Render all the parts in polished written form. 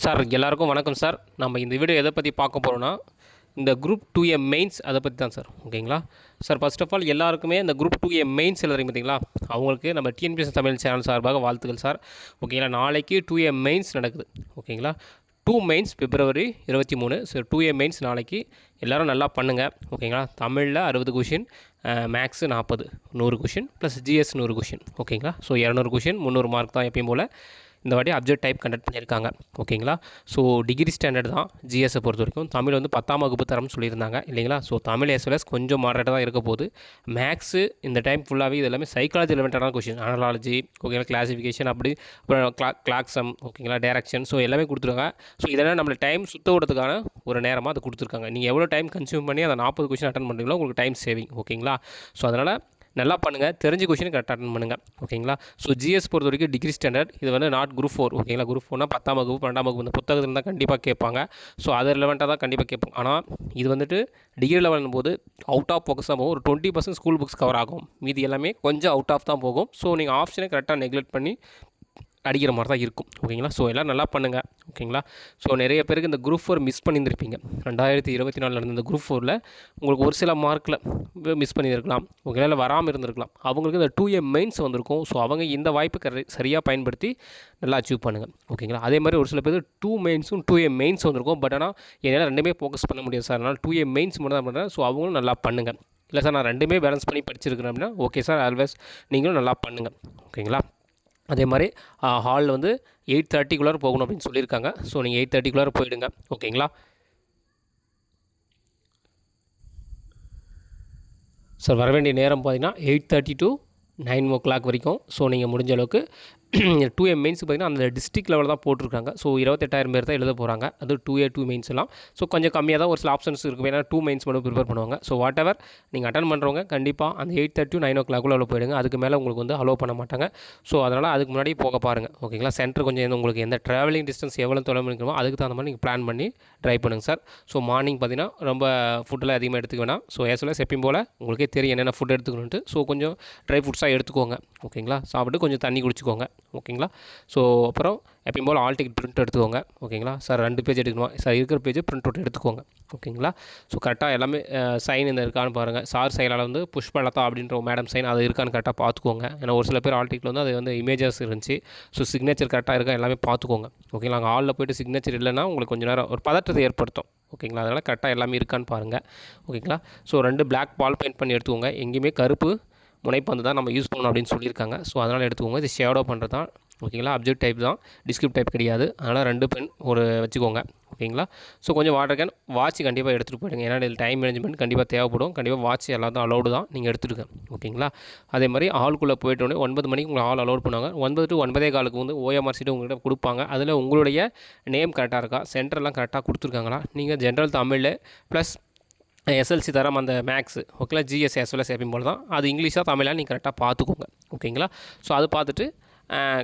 Sir எல்லாருக்கும் வணக்கம் sir. நம்ம இந்த வீடியோ எதை பற்றி பார்க்க போகிறோன்னா, இந்த குரூப் 2A மெயின்ஸ் அதை பற்றி தான் சார். ஓகேங்களா சார்? ஃபர்ஸ்ட் ஆஃப் ஆல் எல்லாருக்குமே இந்த குரூப் 2A மெயின்ஸ் எழுதுறீங்க பார்த்தீங்களா, அவங்களுக்கு நம்ம டிஎன்பிஎஸ்சி தமிழ் சேனல் சார்பாக வாழ்த்துக்கள் சார். ஓகேங்களா, நாளைக்கு 2A மெயின்ஸ் நடக்குது. ஓகேங்களா, 2 மெயின்ஸ் பிப்ரவரி 23. ஸோ 2A மெயின்ஸ் நாளைக்கு எல்லோரும் நல்லா பண்ணுங்கள். ஓகேங்களா, தமிழில் 60 question, maths 40, 100 question plus GS 100 question. ஓகேங்களா, ஸோ 200 கொஷின் 300 மார்க் தான் எப்பயும் போல். இந்த வாட்டி அப்ஜெக்ட் டைப் கண்டக்ட் பண்ணியிருக்காங்க. ஓகேங்களா, ஸோ டிகிரி ஸ்டாண்டர்ட் தான் ஜிஎஸை பொறுத்த வரைக்கும். தமிழ் வந்து 10ஆம் வகுப்பு தரம்னு சொல்லியிருந்தாங்க இல்லைங்களா. ஸோ தமிழ் எஸ்எல்எஸ் கொஞ்சம் மாடரேட்டாக தான் இருக்க போகுது. மேக்ஸு இந்த டைம் ஃபுல்லாகவே இது எல்லாமே சைக்காலஜி ரிலேட்டடான கொஷின், அனாலஜி, ஓகேங்களா, கிளாசிஃபிகேஷன், அப்படி அப்புறம் கிளாக்ஸம், ஓகேங்களா, டைரக்ஷன், ஸோ எல்லாமே கொடுத்துருக்காங்க. ஸோ இதெல்லாம் நம்மளை டைம் சுத்த விடுறதுக்கான ஒரு நேரமாக அது கொடுத்துருக்காங்க. நீங்கள் எவ்வளோ டைம் கன்சியூம் பண்ணி அந்த 40 கொஷின் அட்டன் பண்ணுறீங்களோ உங்களுக்கு டைம் சேவிங். ஓகேங்களா, ஸோ அதனால் நல்லா பண்ணுங்கள், தெரிஞ்ச கொஷின் கரெக்டாக அட்டன் பண்ணுங்கள். ஓகேங்களா, ஸோ ஜிஎஸ் பொறுத்த வரைக்கும் டிகிரி ஸ்டாண்டர்ட், இது வந்து நாட் குரூப் 4. ஓகேங்களா, குரூப் 4னா 10ஆம் வகுப்பு 12ஆம் வகுப்பு இந்த புத்தகத்தில் தான் கண்டிப்பாக கேட்பாங்க. ஸோ அது ரிலவெண்ட்டாக தான் கண்டிப்பாக கேட்பாங்க. ஆனால் இது வந்துட்டு டிகிரி லெவலும் போது அவுட் ஆஃப் ஃபோக்கஸ் தான் போகும். ஒரு 20% ஸ்கூல் புக்ஸ் கவர் ஆகும், மீதி எல்லாமே கொஞ்சம் அவுட் ஆஃப் தான் போகும். ஸோ நீங்கள் ஆப்ஷனை கரெக்டாக நெக்லெக்ட் பண்ணி அடிக்கிற மாதிரி தான் இருக்கும். ஓகேங்களா, ஸோ எல்லாம் நல்லா பண்ணுங்கள். ஓகேங்களா, ஸோ நிறைய பேருக்கு இந்த குரூப் 4 மிஸ் பண்ணியிருந்திருப்பீங்க. 2024 நடந்த இந்த குரூப் 4ல் உங்களுக்கு ஒரு சில மார்க்கில் மிஸ் பண்ணியிருக்கலாம். ஓகேங்களா, இல்லை வராமல் இருந்திருக்கலாம். அவங்களுக்கு இந்த 2A மெயின்ஸ் வந்திருக்கும். ஸோ அவங்க இந்த வாய்ப்பு சரியாக பயன்படுத்தி நல்லா அச்சீவ் பண்ணுங்கள். ஓகேங்களா, அதே மாதிரி ஒரு சில பேர் 2 மெயின்ஸும் 2A மெயின்ஸ் வந்திருக்கும். பட் ஆனால் என்னால் ரெண்டுமே ஃபோக்கஸ் பண்ண முடியாது சார், அதனால் 2A மெயின்ஸ் மட்டும் தான் பண்ணுறேன். ஸோ அவங்களும் நல்லா பண்ணுங்கள். இல்லை சார், நான் ரெண்டுமே பேலன்ஸ் பண்ணி படிச்சிருக்கிறேன் அப்படின்னா ஓகே சார், ஆல்வேஸ் நீங்களும் நல்லா பண்ணுங்கள். ஓகேங்களா, அதே மாதிரி ஹாலில் வந்து 8:30 போகணும் அப்படின்னு சொல்லியிருக்காங்க. ஸோ நீங்கள் 8:30 போயிடுங்க. ஓகேங்களா சார், வர வேண்டிய நேரம் பார்த்தீங்கன்னா 8:30 to 9 வரைக்கும். ஸோ நீங்கள் முடிஞ்ச அளவுக்கு 2A மெயின்ஸுக்கு பார்த்திங்கன்னா அந்த டிஸ்ட்ரிக்ட் லெவலில் தான் போட்டிருக்காங்க. ஸோ 28,000 பேர் தான் எழுத போகிறாங்க. அது 2A 2 மெயின்ஸ் எல்லாம். ஸோ கொஞ்சம் கம்மியாக தான் ஒரு சில ஆப்ஷன்ஸ் இருக்கும். ஏன்னா 2 மெயின்ஸ் மட்டும் ப்ரிப்பேர் பண்ணுவாங்க. ஸோ வாட் எவர் நீங்கள் அட்டன் பண்ணுறவங்க கண்டிப்பாக அந்த 8:30 to 9 போயிடுங்க. அதுக்கு மேலே உங்களுக்கு வந்து அலோவ் பண்ண மாட்டாங்க. ஸோ அதனால் அதுக்கு முன்னாடி போக பாருங்கள். ஓகேங்களா, சென்டர் கொஞ்சம் உங்களுக்கு எந்த ட்ராவலிங் டிஸ்டன்ஸ் எவ்வளோ தொலைவு இருக்கணுமோ அதுக்கு தகுந்த மாதிரி நீங்கள் பிளான் பண்ணி ட்ரைவ் பண்ணுங்கள் சார். ஸோ மார்னிங் பார்த்தீங்கன்னா ரொம்ப ஃபுட்டெல்லாம் அதிகமாக எடுத்துக்க வேணாம். ஸோ ஏஸ்வெல்ஸ் எப்பயும் போல் உங்களுக்கே தெரியும் என்னென்ன ஃபுட் எடுத்துக்கணுன்ட்டு. ஸோ கொஞ்சம் ட்ரை ஃப்ரூட்ஸாக எடுத்துக்கோங்க. ஓகேங்களா, சாப்பிட்டு கொஞ்சம் தண்ணி குடிச்சிக்கோங்க. ஓகேங்களா, ஸோ அப்புறம் எப்பயும் போல் ஆல் டிக்கெட் பிரிண்ட் எடுத்துக்கோங்க. ஓகேங்களா சார், 2 பேஜ் எடுக்கணுமா சார், இருக்கிற பேஜ் பிரிண்ட் அவுட் எடுத்துக்கோங்க. ஓகேங்களா, ஸோ கரெக்டாக எல்லாமே சைன் இந்த இருக்கான்னு பாருங்கள். சார் சைலால் வந்து புஷ்பலதா அப்படின்ற மேடம் சைன் அது இருக்கான்னு கரெக்டாக பார்த்துக்கோங்க. ஏன்னா ஒரு சில பேர் ஆல் டிக்கெட்டில் வந்து அது வந்து இமேஜஸ் இருந்துச்சு. ஸோ சிக்னேச்சர் கரெக்டாக இருக்கா எல்லாமே பார்த்துக்கோங்க. ஓகேங்களா, அங்கே ஹாலில் போய்ட்டு சிக்னேச்சர் இல்லைன்னா உங்களுக்கு கொஞ்சம் நேரம் ஒரு பதற்றத்தை ஏற்படுத்தும். ஓகேங்களா, அதனால் கரெக்டாக எல்லாமே இருக்கான்னு பாருங்கள். ஓகேங்களா, ஸோ 2 பிளாக் பால் பெயிண்ட் பண்ணி எடுத்துக்கோங்க. எங்கேயுமே கருப்பு முனைப்பந்து தான் நம்ம யூஸ் பண்ணணும் அப்படின்னு சொல்லியிருக்காங்க. ஸோ அதனால் எடுத்துக்கோங்க. இது ஷேடோ பண்ணுறது தான். ஓகேங்களா, அப்ஜெக்ட் டைப் தான், டிஸ்கிரிப்ட் டைப் கிடையாது. அதனால் 2 பென் ஒரு வச்சுக்கோங்க. ஓகேங்களா, ஸோ கொஞ்சம் வாட்டர் கேன், வாட்ச் கண்டிப்பாக எடுத்துகிட்டு போயிடுங்க. ஏன்னா இதில் டைம் மேனேஜ்மெண்ட் கண்டிப்பாக தேவைப்படும். கண்டிப்பாக வாட்ச் எல்லாத்தையும் அலௌடு தான், நீங்கள் எடுத்துகிட்டு. ஓகேங்களா, அதே மாதிரி ஹாலுக்குள்ளே போய்ட்டோன்னே 9 மணிக்கு உங்களை ஹால் அலோட் பண்ணுவாங்க. 9 to 9:15 வந்து OMR சீட்டு உங்கள்கிட்ட கொடுப்பாங்க. அதில் உங்களுடைய நேம் கரெக்டாக இருக்கா, சென்டர்லாம் கரெக்டாக கொடுத்துருக்காங்களா, நீங்கள் ஜென்ரல் தமிழில் ப்ளஸ் எஸ்எல்சி தரம் அந்த மேக்ஸு, ஓகேங்களா, ஜிஎஸ் எஸ்எல்எஸ் எப்பயும் போல் தான். அது இங்கிலீஷாக தமிழாக நீங்கள் கரெக்டாக பார்த்துக்கோங்க. ஓகேங்களா, ஸோ அது பார்த்துட்டு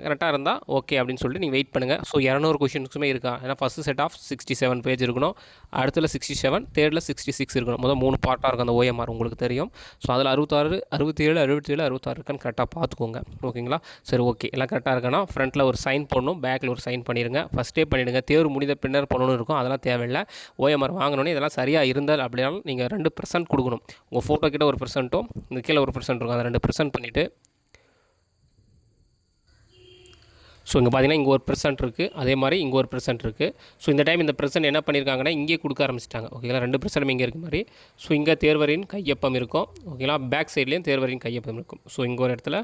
கரெக்டாக இருந்தால் ஓகே அப்படின்னு சொல்லிட்டு நீங்கள் வெயிட் பண்ணுங்கள். ஸோ 200 கொஷின்ஸுமே இருக்கா, ஏன்னா ஃபஸ்ட்டு செட் ஆஃப் 67 பேஜ் இருக்கணும், அடுத்தில் 67, தேர்டில் 66 இருக்கணும். முதல் 3 பார்ட்டாக இருக்கும் அந்த OMR உங்களுக்கு தெரியும். ஸோ அதில் 66, 67, 67, 66 இருக்கான்னு கரெக்டாக பார்த்துக்கோங்க. ஓகேங்களா, சரி ஓகே, எல்லாம் கரெக்டாக இருக்கான்னா ஃப்ரண்ட்டில் ஒரு சைன் போடணும், பேக்கில் ஒரு சைன் பண்ணிடுங்க. ஃபஸ்ட்டே பண்ணிவிடுங்க. தேர்வு முடிந்த பின்னர் பண்ணணும்னு இருக்கும், அதெல்லாம் தேவையில்லை. OMR வாங்கினோன்னே இதெல்லாம் சரியாக இருந்தால் அப்படின்னாலும் நீங்கள் 2% கொடுக்கணும். உங்கள் ஃபோட்டோ கிட்ட 1%, இந்த கீழே 1% இருக்கும், அதை 2% பண்ணிவிட்டு ஸோ இங்கே பார்த்தீங்கன்னா இங்கே 1% இருக்குது, அதே மாதிரி இங்கே 1% இருக்குது. ஸோ இந்த டைம் இந்த % என்ன பண்ணியிருக்காங்கன்னா இங்கே கொடுக்க ஆரம்பிச்சிட்டாங்க. ஓகேங்களா, 2% இங்கே இருக்க மாதிரி. ஸோ இங்கே தேர்வரின் கையொப்பம் இருக்கும். ஓகேங்களா, பேக் சைட்லேயும் தேர்வரின் கையொப்பம் இருக்கும். ஸோ இங்கே ஒரு இடத்துல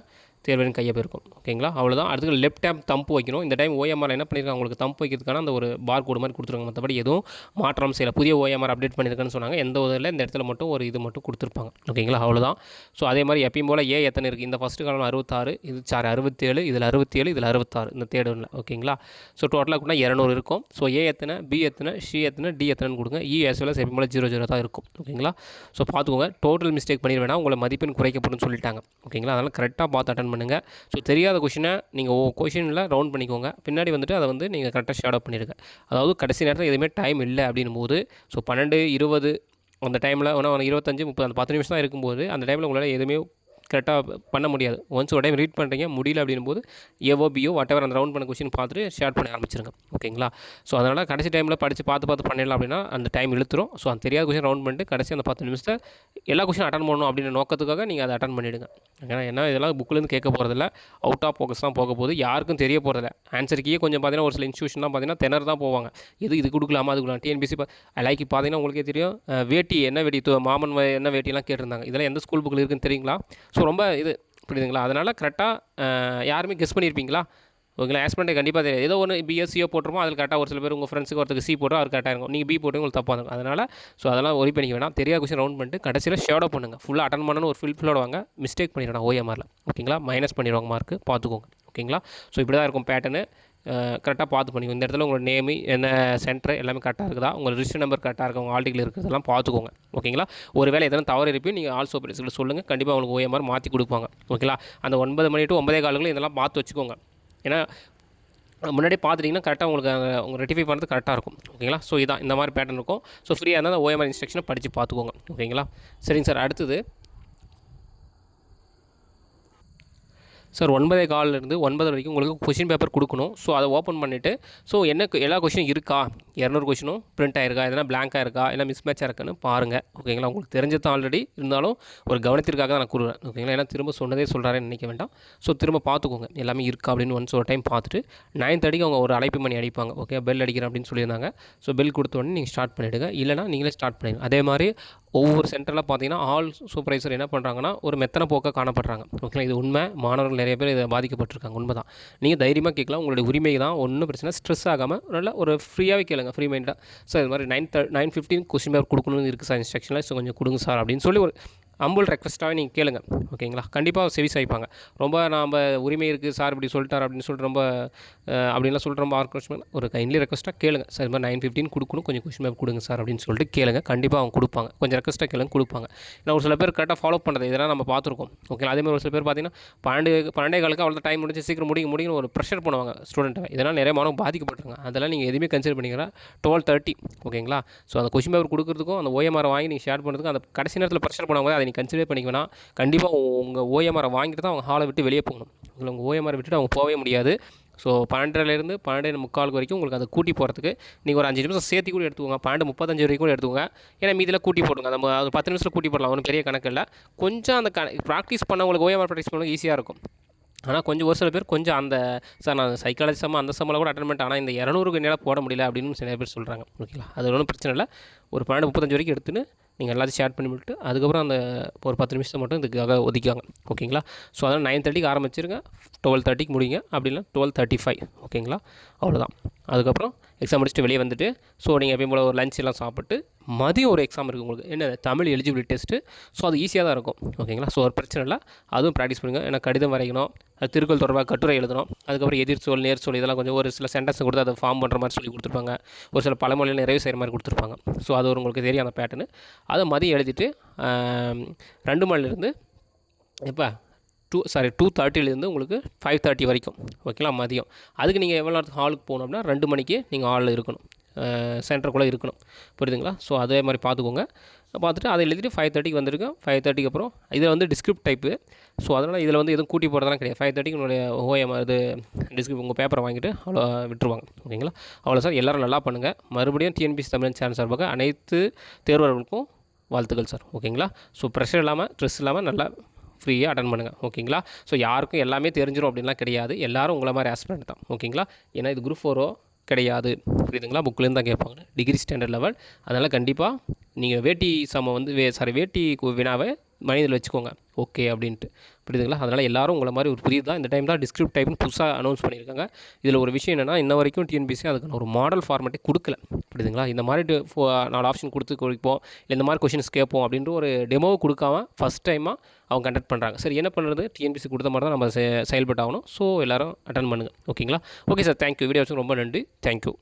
தேர்வரின் கையொப்பம் இருக்கும். ஓகேங்களா, அவ்வளோதான். அடுத்து லெஃப்ட் ஹேண்ட் தம்ப் வைக்கணும். இந்த டைம் OMR என்ன பண்ணியிருக்காங்க, உங்களுக்கு தம்ப் வைக்கிறதுக்கான அந்த ஒரு பார் கோடு மாதிரி கொடுத்துருக்காங்க. மற்றபடி எதுவும் மாற்றம் செய்யலை. புதிய OMR அப்டேட் பண்ணியிருக்கான்னு சொன்னாங்க. எந்த ஒரு இந்த இடத்துல மட்டும் ஒரு இது மட்டும் கொடுத்துருப்பாங்க. ஓகேங்களா, அவ்வளோதான். ஸோ அதே மாதிரி எப்பயும் போல் எத்தனை இருக்குது, இந்த ஃபஸ்ட்டு காலம் 66, இது 67, இதில் 67, இதில் 66 இந்த தேர்ட் ஒன்றில். ஓகேங்களா, ஸோ டோட்டலாக கூட 200 இருக்கும். ஸோ எத்தனை, B எத்தனை, C எத்தனை, D எத்தனைன்னு கொடுங்க. ES எப்பயும் போல் 00 தான் இருக்கும். ஓகேங்களா, ஸோ பார்த்துக்கோங்க. டோட்டல் மிஸ்டேக் பண்ணிட வேணாம், உங்களை மதிப்பெண் குறைக்கப்படும் சொல்லிட்டாங்க. ஓகேங்களா, அதனால் கரெக்டாக பார்த்து அட்டன் பண்ணுங்கள். ஸோ தெரியாத கொஷினை நீங்கள் கொஷினில் ரவுண்ட் பண்ணிக்கோங்க. பின்னாடி வந்துட்டு அதை வந்து நீங்கள் கரெக்டாக ஷேடோ பண்ணிடுங்க. அதாவது கடைசி நேரத்தில் எதுவுமே டைம் இல்லை அப்படின்னும் போது, ஸோ 12, 20 அந்த டைமில் ஒன்று 25, 30 அந்த 10 நிமிஷம் தான் இருக்கும்போது அந்த டைமில் உங்களால் எதுவுமே கரெக்டாக பண்ண முடியாது. ஒன்ஸ் ஒரு டைம் ரீட் பண்ணுறீங்க முடியல அப்படின்போது ஏவோ பிஓ வாட்டெவர் அந்த ரவுண்ட் பண்ண கொஷின் பார்த்துட்டு ஷேர் பண்ண ஆரம்பிச்சிருங்க. ஓகேங்களா? ஸோ அதனால் கடைசி டைமில் படித்து பார்த்து பண்ணிடலாம் அப்படின்னா அந்த டைம் இழுத்துரும். ஸோ அந்த தெரியாத கொஷின் ரவுண்ட் பண்ணிட்டு கடைசி அந்த 10 நிமிஷத்தை எல்லா கொஷின் அட்டன் பண்ணணும் அப்படின்ற நோக்கத்துக்காக நீங்கள் அதை அட்டன் பண்ணிவிடுங்க. ஏன்னா இதெல்லாம் புக்கிலேருந்து கேட்க போகிறதில்ல, அவுட் ஆஃப் ஃபோக்கஸ் தான் போக போகுது, யாருக்கும் தெரிய போகிறதில்ல. ஆன்சருக்கே கொஞ்சம் பார்த்தீங்கன்னா ஒரு சில இன்ஸ்டியூஷன்லாம் பார்த்தீங்கன்னா திணறு தான் போவாங்க. இது கொடுக்கலாமா அது கொடுக்கலாம். டிஎன்பிசி லைக் பார்த்தீங்கன்னா உங்களுக்கே தெரியும், வேட்டி என்ன வேட்டி மாமன் என்ன வேட்டிலாம் கேட்டிருந்தாங்க. இதெல்லாம் எந்த ஸ்கூல் புக்கில் இருக்குன்னு தெரியுங்களா? ஸோ ரொம்ப இது புரியுதுங்களா? அதனால் கரெக்டாக யாருமே கெஸ் பண்ணியிருப்பீங்களா? ஓகேங்களா? ஆஸ்பிரண்ட்டை கண்டிப்பாக தெரியாது. ஏதோ ஒன்று பிஎஸ்சியோ போட்டுருமோ அதில் கரெக்டாக ஒரு சில பேர் உங்கள் ஃப்ரெண்ட்ஸுக்கு ஒருத்தருக்கு சி போட்டோ அவர் கரெக்டாக இருக்கும், நீங்கள் பி போட்டு உங்களுக்கு தப்பாக இருக்கும். அதனால் ஸோ அதெல்லாம் ஒரி பண்ணிக்க வேணாம். தெரியாத கொஸ்டின் ரவுண்ட் பண்ணிட்டு கடைசியில் ஷேடோ பண்ணுங்கள். ஃபுல்லாக அட்டன் பண்ணணும் ஒரு ஃபில்லோட வாங்க. மிஸ்டேக் பண்ணிடணும் ஓஎம்ஆரில். ஓகேங்களா? மைனஸ் பண்ணிடுவாங்க மார்க்கு, பார்த்துக்கோங்க. ஓகேங்களா? ஸோ இப்படி தான் இருக்கும் பேட்டர்னு. கரெக்டாக பார்த்து பண்ணிக்கோங்க. இந்த இடத்துல உங்களோட நேமு என்ன சென்டர் எல்லாமே கரெக்டாக இருக்குதா, உங்கள் ரிஜிஸ்டர் நம்பர் கரெக்டாக இருக்கா, உங்கள் ஆல்டிக்கில் இருக்கிறதெல்லாம் பார்த்துக்கோங்க. ஓகேங்களா? ஒரு வேளை எதனா தவறு இருப்பீங்க நீங்கள் ஆல்சோ பிளேஸில் சொல்லுங்கள், கண்டிப்பாக உங்களுக்கு ஓஎம்ஆர் மாற்றி கொடுப்பாங்க. ஓகேங்களா? அந்த 9 மணி டு 9:15 இதெல்லாம் பார்த்து வச்சுக்கோங்க. ஏன்னா முன்னாடியே பார்த்துட்டிங்கன்னா கரெக்டாக உங்களுக்கு உங்கள் ரெட்டிஃபை பண்ணுறது கரெக்டாக இருக்கும். ஓகேங்களா? ஸோ இதான் இந்த மாதிரி பேட்டர்ன் இருக்கும். ஸோ ஃப்ரீயாக இருந்தால் அந்த ஓஎம்ஆர் இன்ஸ்ட்ரக்ஷனை படித்து பார்த்துக்கோங்க. ஓகேங்களா? சரிங்க சார். அடுத்தது சார் 9:15 9 வரைக்கும் உங்களுக்கு கொஷின் பேப்பர் கொடுக்கணும். ஸோ அதை ஓப்பன் பண்ணிவிட்டு ஸோ எல்லா கொஷினும் இருக்கா, 200 கொஷினும் பிரிண்ட் ஆயிருக்கா, எதனா பிளாங்காக இருக்கா, இல்லை மிஸ் மேட்சாக இருக்கான்னு பாருங்கள். ஓகேங்களா? உங்களுக்கு தெரிஞ்சது ஆல்ரெடி, இருந்தாலும் ஒரு கவனத்திற்காக தான் நான் கூறுவேன். ஓகேங்களா? ஏன்னா திரும்ப சொன்னதே சொல்கிறாரேன்னு நினைக்க வேண்டாம். ஸோ திரும்ப பார்த்துக்கோங்க எல்லாமே இருக்கா அப்படின்னு ஒன்ஸ் ஒரு டைம் பார்த்துட்டு 9:30 அவங்க ஒரு அழைப்பு மணி அடிப்பாங்க. ஓகே, பெல் அடிக்கிறேன் அப்படின்னு சொல்லியிருந்தாங்க. ஸோ பெல் கொடுத்த உடனே நீங்கள் ஸ்டார்ட் பண்ணிவிடுங்க, இல்லைனா நீங்களே ஸ்டார்ட் பண்ணிடுங்க. அதே மாதிரி ஒவ்வொரு சென்டரில் பார்த்தீங்கன்னா ஆல் சூப்பர்வைசர் என்ன பண்ணுறாங்கன்னா ஒரு மெத்தனை போக்க காணப்படுறாங்க. ஓகேங்களா? இது உண்மை. மாணவர்கள் நிறைய பேர் இதை பாதிக்கப்பட்டிருக்காங்க. உண்மை தான். நீங்கள் தைரியமாக கேட்கலாம், உங்களுடைய உரிமை தான், ஒன்றும் பிரச்சனை. ஸ்ட்ரெஸ் ஆகாமல் நல்லா ஒரு ஃப்ரீயாகவே கேளுங்க, ஃப்ரீ மைண்டாக. சார் இது மாதிரி 9:15 கொஸ்டின் பேப்பர் கொடுக்கணும்னு இருக்குது சார் இன்ஸ்ட்ரக்ஷனில், ஸோ கொஞ்சம் கொடுங்க சார் அப்படின்னு சொல்லி ஒரு அம்புல் ரெக்வஸ்ட்டாகவே நீங்கள் கேளுங்க. ஓகேங்களா? கண்டிப்பாக செவி சாய்ப்பாங்க. ரொம்ப நாம் உரிமை இருக்குது சார் இப்படி சொல்லிட்டார் அப்படின்னு சொல்லிட்டு ரொம்ப அப்படின்லாம் சொல்லிட்டு ரொம்ப ஆர்கஸ்ட்மெண்ட் ஒரு கைண்ட்லி ரெக்வஸ்ட்டாக கேளுங்க. சார் இது மாதிரி 9:15 கொடுக்கணும், கொஞ்சம் கொஸ்டின் பேப்பர் கொடுங்க சார் அப்படின்னு சொல்லிட்டு கேளுங்க. கண்டிப்பாக அவங்க கொடுப்பாங்க. கொஞ்சம் ரெக்வஸ்ட்டாக கேளுங்க, கொடுப்பாங்க. ஏன்னா ஒரு சில பேர் கரெக்டாக ஃபாலோ பண்ணுறது இதெல்லாம் நம்ம பார்த்துருக்கோம். ஓகேங்களா? அதேமாதிரி ஒரு சில பேர் பார்த்தீங்கன்னா 12 அவ்வளோ டைம் முடிஞ்சு சீக்கிரம் முடியும்னு ஒரு ப்ரெஷர் பண்ணுவாங்க ஸ்டூடெண்ட்டை. இதனால் நிறைய மாணவர்கள் பாதிக்கப்பட்டிருக்காங்க. அதெல்லாம் நீங்கள் எதுவுமே கன்சிடர் பண்ணிக்கிறா 12:30. ஓகேங்களா? ஸோ அந்த கொஸ்டின் பேப்பர் கொடுக்குறதுக்கும் அந்த ஓஎம்ஆர் வாங்கி நீங்கள் ஷேர் பண்ணுறதுக்கும் அந்த கடைசி நேரத்தில் ப்ரெஷர் பண்ணுவாங்க. அதை நீங்கள் கன்சிடர் பண்ணிக்கணும். கண்டிப்பாக உங்கள் ஓஎம்ஆரை வாங்கிட்டு தான் அவங்க ஹாலை விட்டு வெளியே போகணும். உங்கள் ஓஎம்ஆரை விட்டுட்டு அவங்க போகவே முடியாது. ஸோ 12:30 12:45 வரைக்கும் உங்களுக்கு அதை கூட்டி போகிறதுக்கு நீங்கள் ஒரு 5 நிமிஷம் சேர்த்து கூட எடுத்துக்கோங்க. 12:35 வரைக்கும் கூட எடுத்துக்கோங்க. ஏன்னா மீதியில் கூட்டி போடுங்க. நம்ம அது 10 நிமிஷத்தில் கூட்டி போடலாம், ஒன்றும் பெரிய கணக்கு இல்லை. கொஞ்சம் அந்த ப்ராக்டிஸ் பண்ண உங்களுக்கு ஓஎம்ஆர் ப்ராக்டிஸ் பண்ண ஈஸியாக இருக்கும். ஆனால் கொஞ்சம் ஒரு சில பேர் கொஞ்சம் அந்த சார் நான் சைக்காலஜி அந்த சம்மில் கூட அட்டன் பண்ணிட்டேன், ஆனால் இந்த 200க்கு என்னால் போட முடியல அப்படின்னு சில பேர் சொல்கிறாங்க. ஓகேங்களா? அது ஒன்றும் பிரச்சனை இல்லை. ஒரு 12:35 வரைக்கும் எடுத்துன்னு நீங்கள் எல்லாத்தையும் ஷேர் பண்ணிவிட்டு அதுக்கப்புறம் அந்த ஒரு 10 நிமிஷம் மட்டும் இதுக்காக ஒதுக்கிவாங்க. ஓகேங்களா? ஸோ அதனால் 9:30 ஆரம்பிச்சிருங்க, 12:30 முடியுங்க, அப்படின்னா 12:35. ஓகேங்களா? அவ்வளோதான். அதுக்கப்புறம் எக்ஸாம் முடிச்சுட்டு வெளியே வந்துட்டு ஸோ நீங்கள் எப்பயும் போல் ஒரு லஞ்ச் எல்லாம் சாப்பிட்டு மதியம் ஒரு எக்ஸாம் இருக்குது உங்களுக்கு, என்ன தமிழ் எலிஜிபிலிட்டி டெஸ்ட்டு. ஸோ அது ஈஸியாக தான் இருக்கும். ஓகேங்களா? ஸோ ஒரு பிரச்சனை இல்லை, அதுவும் ப்ராக்டிஸ் பண்ணுங்கள். ஏன்னா கடிதம் வரைக்கணும், திருக்குறள் தொடர்பாக கட்டுரை எழுதணும், அதுக்கப்புறம் எதிர்ச்சொல் நேர்ச்சொல் இதெல்லாம் கொஞ்சம் ஒரு சில சென்டென்ஸ் கொடுத்து அதை ஃபார்ம் பண்ணுற மாதிரி சொல்லி கொடுத்துருப்பாங்க. ஒரு சில பழமொழியில் நிறைவு செய்கிற மாதிரி கொடுத்துருப்பாங்க. ஸோ அது ஒரு உங்களுக்கு தெரியும் அந்த பேட்டர்னு. அதை மதியம் எழுதிட்டு 2 மணிலேருந்து எப்போ 2:30 உங்களுக்கு 5:30 வரைக்கும். ஓகேங்களா? மதியம் அதுக்கு நீங்கள் எவ்வளோ நேரத்துக்கு ஹாலுக்கு போகணும் அப்படின்னா 2 மணிக்கு நீங்கள் ஹாலில் இருக்கணும், சென்டருக்குள்ளே இருக்கணும். புரியுதுங்களா? ஸோ அதே மாதிரி பார்த்துக்கோங்க. பார்த்துட்டு அதை எழுதிட்டு 5:30 வந்துருக்கு. 5:30 அப்புறம் இதில் வந்து டிஸ்கிரிப்ட் டைப்பு. ஸோ அதனால் இதில் வந்து எதுவும் கூட்டி போடுறதுலாம் கிடையாது. 5:30 உங்களுடைய ஓஎம்ஆர் இது டிஸ்கிரிப்ட் உங்கள் பேப்பரை வாங்கிட்டு அவ்வளோ விட்டுருவாங்க. ஓகேங்களா? அவ்வளோ சார். எல்லோரும் நல்லா பண்ணுங்கள். மறுபடியும் டிஎன்பிசி தமிழ் சேனல் சார்பாக அனைத்து தேர்வர்களுக்கும் வாழ்த்துக்கள் சார். ஓகேங்களா? ஸோ ப்ரெஷர் இல்லாமல் ஸ்ட்ரெஸ் இல்லாமல் நல்லா ஃப்ரீயாக அட்டன் பண்ணுங்கள். ஓகேங்களா? ஸோ யாருக்கும் எல்லாமே தெரிஞ்சிடும் அப்படின்லாம் கிடையாது. எல்லோரும் உங்களை மாதிரி ஆஸ்பிரண்ட் தான். ஓகேங்களா? ஏன்னா இது குரூப் 4 கிடையாது. புரியுதுங்களா? புக்கிலேருந்து தான் கேட்பாங்க, டிகிரி ஸ்டாண்டர்ட் லெவல். அதனால் கண்டிப்பாக நீங்கள் வேட்டி சம வந்து வேட்டி வினாவை மனதில் வச்சுக்கோங்க. ஓகே அப்படின்ட்டு. புரியுதுங்களா? அதனால் எல்லோரும் உங்களை மாதிரி ஒரு புதியது தான். இந்த டைம் தான் டிஸ்கிரிப்ட் டைப்னு புதுசாக அனௌன்ஸ் பண்ணியிருக்காங்க. இதில் ஒரு விஷயம் என்னென்னா, இன்ன வரைக்கும் டிஎன்பிசி அதுக்கான ஒரு மாடல் ஃபார்மேட்டே கொடுக்கல. புரியுதுங்களா? இந்த மாதிரி 4 ஆப்ஷன் கொடுத்து கொடுப்போம், இல்லை இந்த மாதிரி கொஷின்ஸ் கேட்போம் அப்படின்ற ஒரு டெமோவை கொடுக்காம ஃபஸ்ட் டைமாக அவங்க கண்டக்ட் பண்ணுறாங்க. சரி, என்ன பண்ணுறது? டிஎன்பிசி கொடுத்த மாதிரி தான் நம்ம செயல்பட்டாகணும். ஸோ எல்லோரும் அட்டன் பண்ணுங்கள். ஓகேங்களா? Okay sir, thank you. வீடியோ வச்சு ரொம்ப நன்றி. தேங்க்யூ.